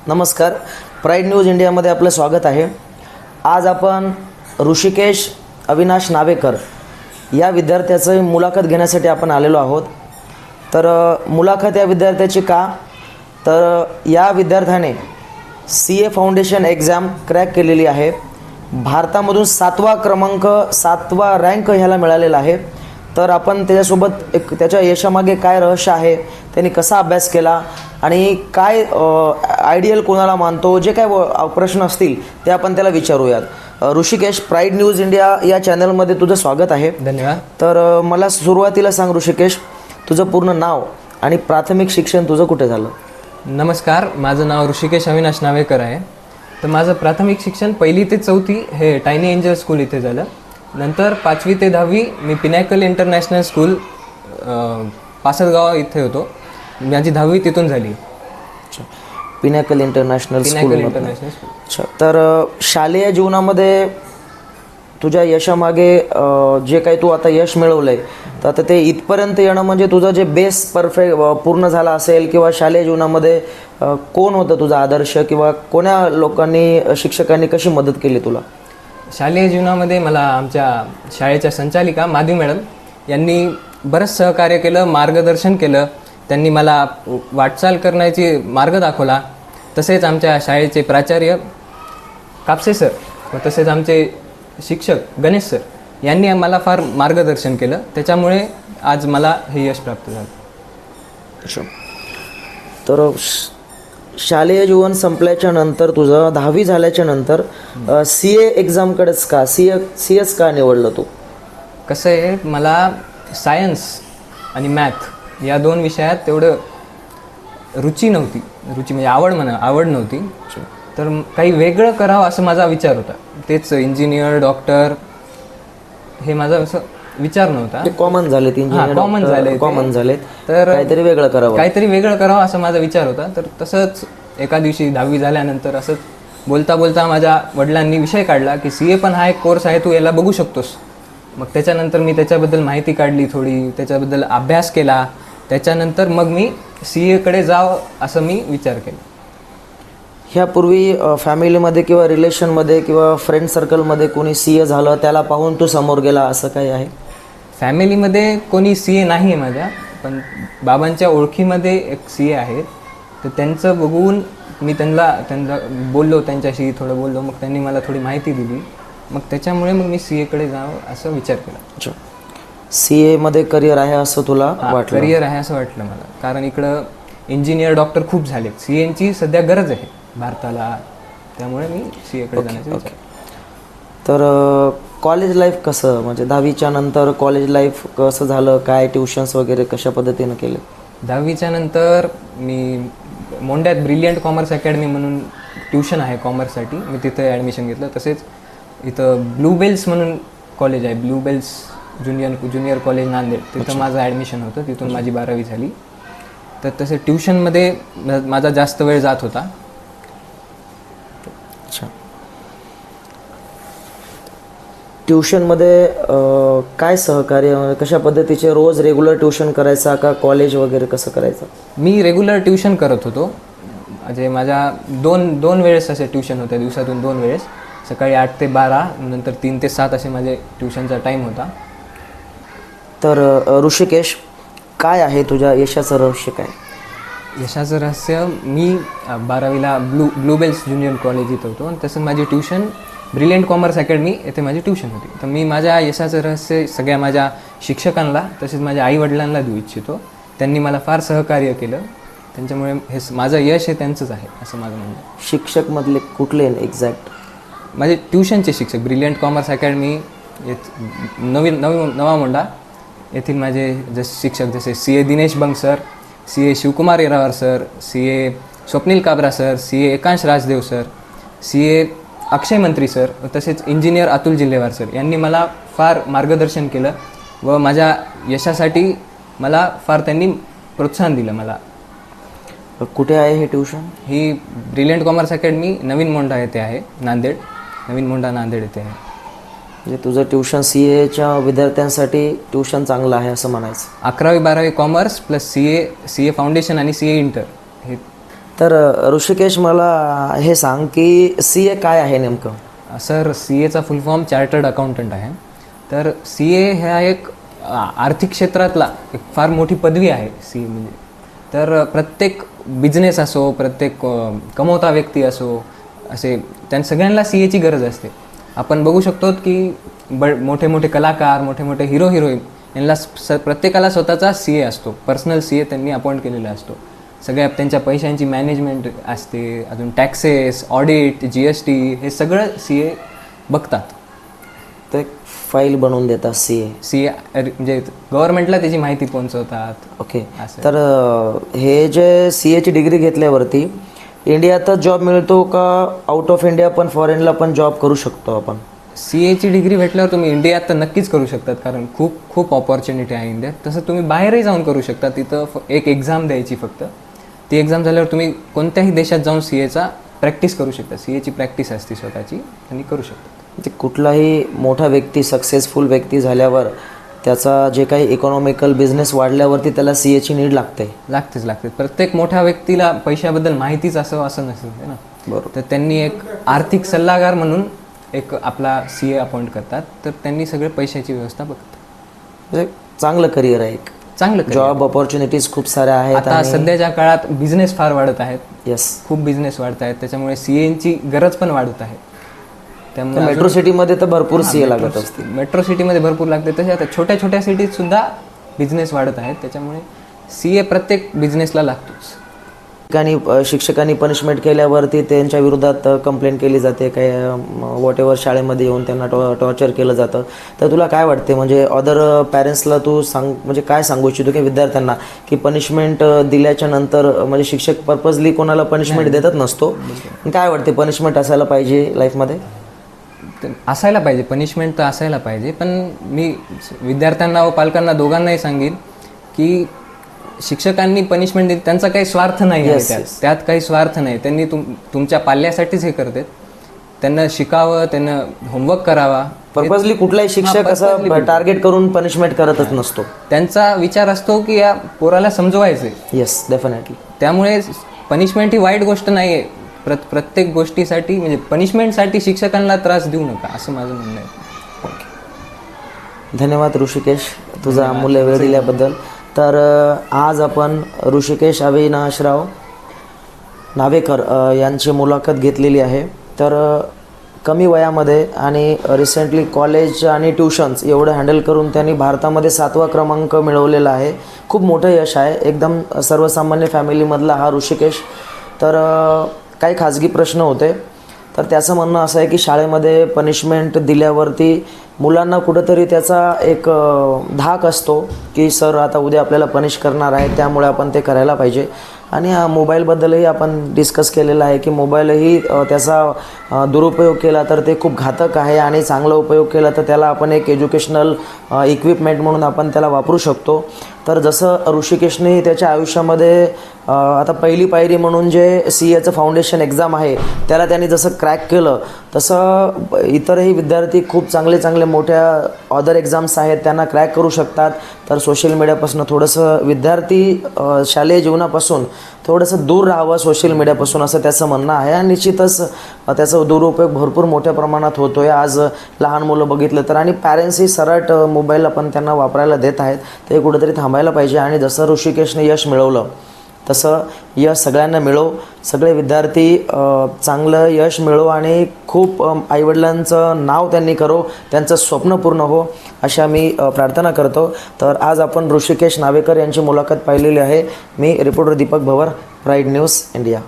नमस्कार, pride news इंडियामध्ये आपलं स्वागत आहे. आज आपण ऋषिकेश अविनाश नावेकर या विद्यार्थ्याचं मुलाखत घेण्यासाठी आपण आलेलो आहोत. तर मुलाखत या विद्यार्थ्याची का, तर या विद्यार्थ्याने CA फाउंडेशन एक्झाम क्रॅक केलेली आहे. भारतामधून 7वा रँक ह्याला मिळालेला आहे. तर आपण त्याच्यासोबत त्याच्या यशामागे काय रहस्य आहे, त्यांनी कसा अभ्यास केला आणि काय आयडियल कोणाला मानतो, जे काय प्रश्न असतील ते आपण त्याला विचारूयात. ऋषिकेश, प्राईड न्यूज इंडिया या चॅनलमध्ये तुझं स्वागत आहे. धन्यवाद. तर मला सुरुवातीला सांग ऋषिकेश, तुझं पूर्ण नाव आणि प्राथमिक शिक्षण तुझं कुठे झालं? नमस्कार, माझं नाव ऋषिकेश अविनाश नावेकर आहे. तर माझं प्राथमिक शिक्षण 1ली ते 4थी हे टायनी एंजल स्कूल इथे झालं. नंतर 5वी ते 10वी मी पिनॅकल इंटरनॅशनल स्कूल पासदगाव इथे होतो. माझी 10वी तिथून झाली. Pinnacle international school. अच्छा, तर शालेय जीवनामध्ये तुझ्या यशामागे जे काही तू आता यश मिळवलं आहे, तर आता ते इथपर्यंत येणं म्हणजे तुझं जे बेस परफेक्ट पूर्ण झाला असेल, किंवा शालेय जीवनामध्ये कोण होतं तुझा आदर्श, किंवा कोण्या लोकांनी, शिक्षकांनी कशी मदत केली तुला? शालेय जीवनामध्ये मला आमच्या शाळेच्या संचालिका माधवी मॅडम यांनी बरंच सहकार्य केलं, मार्गदर्शन केलं. त्यांनी मला वाटचाल करण्याची मार्ग दाखवला. तसेच आमच्या शाळेचे प्राचार्य कापसे सर व तसेच आमचे शिक्षक गणेश सर यांनी मला फार मार्गदर्शन केलं. त्याच्यामुळे आज मला हे यश प्राप्त झालं. तर शालेय जीवन संपल्याच्या नंतर, तुझं 10वी झाल्याच्या नंतर CA एक्झामकडेच का, CS का निवडलं तू? कसं आहे, मला सायन्स आणि मॅथ या 2 विषयात तेवढं रुची म्हणजे आवड नव्हती. तर काही वेगळं करावं असं माझा विचार होता. तेच इंजिनियर, डॉक्टर हे माझा असं विचार नव्हता. कॉमन झाले कॉमन झाले, तर काहीतरी वेगळं करावं असा माझा विचार होता. तर तसंच एका दिवशी 10वी झाल्यानंतर असंच बोलता माझ्या वडिलांनी विषय काढला की CA पण हा एक कोर्स आहे, तू याला बघू शकतोस. मग त्याच्यानंतर मी त्याच्याबद्दल माहिती काढली, थोडी त्याच्याबद्दल अभ्यास केला. त्याच्यानंतर मग मी CA जावं असं मी विचार केला. ह्यापूर्वी फॅमिलीमध्ये किंवा रिलेशनमध्ये किंवा फ्रेंड सर्कलमध्ये कोणी CA झालं त्याला पाहून तू समोर गेला, असं काही आहे? फॅमिलीमध्ये कोणी CA नाही आहे माझ्या, पण बाबांच्या ओळखीमध्ये एक CA आहे. तर त्यांचं बघून मी त्यांना बोललो, त्यांच्याशी थोडं बोललो. मग त्यांनी मला थोडी माहिती दिली. मग त्याच्यामुळे मग मी CA जावं असं विचार केला. अच्छा, CA मध्ये करिअर आहे असं तुला वाटलं? करिअर आहे असं वाटलं मला, कारण इकडं इंजिनियर, डॉक्टर खूप झाले. CAची सध्या गरज आहे भारताला, त्यामुळे मी CA जाण्याचा विचार. तर कॉलेज लाईफ कसं, म्हणजे 10वीच्या नंतर कॉलेज लाईफ कसं झालं, काय ट्युशन्स वगैरे कशा पद्धतीनं केले? 10वीच्या नंतर मी मोंड्यात ब्रिलियंट कॉमर्स अकॅडमी म्हणून ट्युशन आहे कॉमर्ससाठी, मी तिथे ॲडमिशन घेतलं. तसेच इथं ब्लू बेल्स म्हणून कॉलेज आहे, Blue Bells Junior College Nanded, तिथं माझं ॲडमिशन होतं. तिथून माझी 12वी झाली. तर तसे ट्युशनमध्ये माझा जास्त वेळ जात होता. अच्छा, ट्युशनमध्ये काय सहकार्य, कशा पद्धतीचे, रोज रेग्युलर ट्युशन करायचा का कॉलेज वगैरे कसं करायचं? मी रेग्युलर ट्युशन करत होतो. म्हणजे माझ्या दोन वेळेस असे ट्युशन होते, दिवसातून 2 वेळेस. सकाळी 8 ते 12, नंतर 3 ते 7 असे माझे ट्युशनचा टाईम होता. तर ऋषिकेश, काय आहे तुझ्या यशाचं रहस्य? काय यशाचं रहस्य, मी 12वीला ब्लू बेल्स ज्युनियर कॉलेज इथं होतो, आणि तसंच माझी ट्युशन ब्रिलियंट कॉमर्स अकॅडमी येथे माझी ट्युशन होती. तर मी माझ्या यशाचं रहस्य सगळ्या माझ्या शिक्षकांना, तसेच माझ्या आईवडिलांना देऊ इच्छितो. त्यांनी मला फार सहकार्य केलं, त्यांच्यामुळे हे माझं यश हे त्यांचंच आहे असं माझं म्हणणं. शिक्षकमधले कुठले एक्झॅक्ट? माझे ट्युशनचे शिक्षक ब्रिलियंट कॉमर्स अकॅडमी नवा मोंडा येथील माझे शिक्षक जसे CA Dinesh Bang sir, CA Shivkumar Yerawar sir, CA Swapnil Kabra sir, CA Ekansh Rajdev sir, CA Akshay Mantri sir, तसेच इंजिनियर अतुल जिल्हेवार सर यांनी मला फार मार्गदर्शन केलं व माझ्या यशासाठी मला फार त्यांनी प्रोत्साहन दिलं. मला कुठे आहे हे ट्युशन? ही ब्रिलियंट कॉमर्स अकॅडमी नवीन मोंढा येथे आहे, नांदेड, नवीन मोंढा नांदेड येथे आहे. म्हणजे तुझं ट्युशन CAच्या विद्यार्थ्यांसाठी ट्युशन चांगलं आहे असं म्हणायचं? 11वी 12वी कॉमर्स प्लस CA फाउंडेशन आणि CA इंटर हे तर ऋषिकेश मला हे सांग की CA काय आहे नेमकं? सर, CAचा फुल फॉर्म चार्टर्ड अकाउंटंट आहे. तर CA ह्या एक आर्थिक क्षेत्रातला एक फार मोठी पदवी आहे CA म्हणजे. तर प्रत्येक बिझनेस असो, प्रत्येक कमवता व्यक्ती असो, असे सगळ्यांना CAची गरज असते. आपण बघू शकतो की मोठे मोठे कलाकार, मोठे मोठे हिरो हिरोईन यांना प्रत्येकाला स्वतःचा CA असतो, पर्सनल CA त्यांनी अपॉइंट केलेला असतो. सगळ्या त्यांच्या पैशांची मॅनेजमेंट असते, अजून टॅक्सेस, ऑडिट, GST हे सगळं CA बघतात. ते फाईल बनवून देतात CA म्हणजे गव्हर्नमेंटला त्याची माहिती पोहोचवतात. ओके. तर हे जे CAची डिग्री घेतल्यावरती इंडियातच जॉब मिळतो का आउट ऑफ इंडिया पण, फॉरेनला पण जॉब करू शकतो आपण? CAची डिग्री भेटल्यावर तुम्ही इंडियात तर नक्कीच करू शकतात, कारण खूप खूप ऑपॉर्च्युनिटी आहे इंडियात. तसं तुम्ही बाहेरही जाऊन करू शकता. तिथं एक एक्झाम द्यायची फक्त. ती एक्झाम झाल्यावर तुम्ही कोणत्याही देशात जाऊन CAचा प्रॅक्टिस करू शकता. CAची प्रॅक्टिस असते स्वतःची, आणि करू शकता. म्हणजे कुठलाही मोठा व्यक्ती, सक्सेसफुल व्यक्ती झाल्यावर त्याचा जे काही इकॉनॉमिकल बिझनेस वाढल्यावरती त्याला CAची नीड लागते. प्रत्येक मोठ्या व्यक्तीला पैशाबद्दल माहितीच असं नसेल ना. बरोबर. तर त्यांनी एक आर्थिक सल्लागार म्हणून एक आपला CA अपॉइंट करतात. तर त्यांनी सगळे पैशाची व्यवस्था बघतात. म्हणजे चांगलं करिअर आहे, एक चांगलं जॉब ऑपॉर्च्युनिटीज खूप साऱ्या आहेत. आता सध्याच्या काळात बिझनेस फार वाढत आहेत. येस, खूप बिझनेस वाढत आहेत, त्याच्यामुळे CAची गरज पण वाढत आहे. त्यामुळे मेट्रो सिटीमध्ये तर भरपूर CA लागत असते. मेट्रो सिटीमध्ये भरपूर लागते. तसे आता छोट्या छोट्या सिटीत सुद्धा बिझनेस वाढत आहेत. त्याच्यामुळे CA प्रत्येक बिझनेसला लागतोच. शिक्षकांनी पनिशमेंट केल्यावरती त्यांच्या विरोधात कंप्लेंट केली जाते, काय वॉट एव्हर, शाळेमध्ये येऊन त्यांना टॉर्चर केलं जातं. तर तुला काय वाटते, म्हणजे अदर पॅरेंट्सला तू म्हणजे काय सांगू इच्छितो की विद्यार्थ्यांना की पनिशमेंट दिल्याच्या नंतर, म्हणजे शिक्षक पर्पजली कोणाला पनिशमेंट देतच नसतो, काय वाटते पनिशमेंट असायला पाहिजे लाईफमध्ये? असायला पाहिजे, पनिशमेंट तर असायला पाहिजे. पण मी विद्यार्थ्यांना व पालकांना दोघांनाही सांगेन की शिक्षकांनी पनिशमेंट दिली, त्यांचा काही स्वार्थ नाही आहे त्यात काही स्वार्थ नाही. त्यांनी तुमच्या पाल्यासाठीच हे करतात. त्यांना शिकावं, त्यांना होमवर्क करावा. पर्पजली कुठलाही शिक्षक असं टार्गेट करून पनिशमेंट करतच नसतो. त्यांचा विचार असतो की या पोराला समजवायचे. Yes, definitely. त्यामुळे पनिशमेंट ही वाईट गोष्ट नाही आहे. प्रत्येक गोष्टीसाठी, म्हणजे पनिशमेंटसाठी शिक्षकांना त्रास देऊ नका, असं माझं म्हणणं आहे. धन्यवाद ऋषिकेश, तुझा अमूल्य वेळ दिल्याबद्दल. तर आज आपण ऋषिकेश अविनाशराव नावेकर यांची मुलाखत घेतलेली आहे. तर कमी वयामध्ये आणि रिसेंटली कॉलेज आणि ट्युशन्स एवढं हँडल करून त्यांनी भारतामध्ये 7वा क्रमांक मिळवलेला आहे. खूप मोठं यश आहे. एकदम सर्वसामान्य फॅमिलीमधला हा ऋषिकेश. तर काही खाजगी प्रश्न होते. तर त्याचं म्हणणं असं आहे की शाळेमध्ये पनिशमेंट दिल्यावरती मुलांना कुठंतरी त्याचा एक धाक असतो की सर आता उद्या आपल्याला पनिश करणार आहे, त्यामुळे आपण ते करायला पाहिजे. आणि मोबाईलबद्दलही आपण डिस्कस केलेलं आहे की मोबाईलही त्याचा दुरुपयोग केला तर ते खूप घातक आहे, आणि चांगला उपयोग केला तर त्याला आपण एक एज्युकेशनल इक्विपमेंट म्हणून आपण त्याला वापरू शकतो. तर जसं ऋषिकेशने त्याच्या आयुष्यामध्ये आता पहिली पायरी म्हणून जे CAचं फाउंडेशन एक्झाम आहे त्याला त्यांनी जसं क्रॅक केलं, तसं इतरही विद्यार्थी खूप चांगले चांगले मोठ्या अदर एक्झाम्स आहेत त्यांना क्रॅक करू शकतात. तर सोशल मीडियापासून थोडंसं विद्यार्थी शालेय जीवनापासून थोडंसं दूर राहावं सोशल मीडियापासून, असं त्याचं म्हणणं आहे. आणि निश्चितच त्याचा दुरुपयोग भरपूर मोठ्या प्रमाणात होतो आहे आज लहान मुलं बघितलं तर. आणि पॅरेंट्सही सरळ मोबाईलला पण त्यांना वापरायला देत आहेत. ते कुठेतरी थांबायला पाहिजे. आणि जसं ऋषिकेशने यश मिळवलं तसं यश सगळ्यांना मिळो, सगळे विद्यार्थी चांगलं यश मिळो आणि खूप आईवडिलांचं नाव त्यांनी करो, त्यांचं स्वप्न पूर्ण हो, अशा मी प्रार्थना करतो. तर आज आपण ऋषिकेश नावेकर यांची मुलाखत पाहिलेली आहे. मी रिपोर्टर दीपक भवर, प्राईड न्यूज इंडिया.